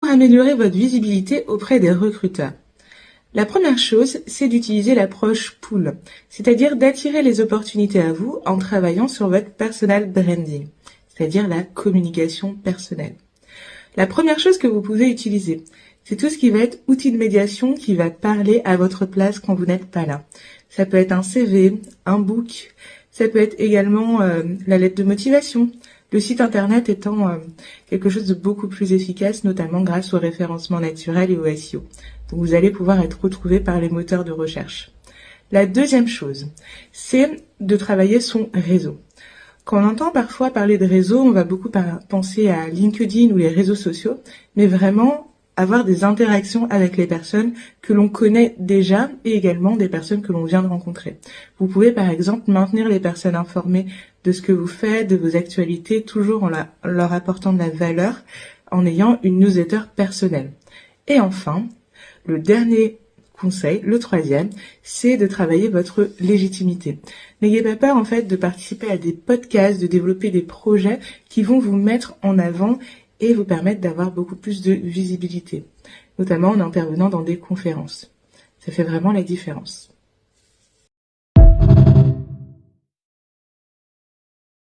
améliorer votre visibilité auprès des recruteurs. La première chose, c'est d'utiliser l'approche pull, c'est-à-dire d'attirer les opportunités à vous en travaillant sur votre personal branding, c'est-à-dire la communication personnelle. La première chose que vous pouvez utiliser, c'est tout ce qui va être outil de médiation qui va parler à votre place quand vous n'êtes pas là. Ça peut être un CV, un book, ça peut être également la lettre de motivation. Le site internet étant quelque chose de beaucoup plus efficace, notamment grâce au référencement naturel et au SEO. Donc vous allez pouvoir être retrouvé par les moteurs de recherche. La deuxième chose, c'est de travailler son réseau. Quand on entend parfois parler de réseau, on va beaucoup penser à LinkedIn ou les réseaux sociaux, mais vraiment avoir des interactions avec les personnes que l'on connaît déjà et également des personnes que l'on vient de rencontrer. Vous pouvez par exemple maintenir les personnes informées de ce que vous faites, de vos actualités, toujours en leur apportant de la valeur, en ayant une newsletter personnelle. Et enfin, le dernier conseil, le troisième, c'est de travailler votre légitimité. N'ayez pas peur en fait de participer à des podcasts, de développer des projets qui vont vous mettre en avant et vous permettre d'avoir beaucoup plus de visibilité, notamment en intervenant dans des conférences. Ça fait vraiment la différence.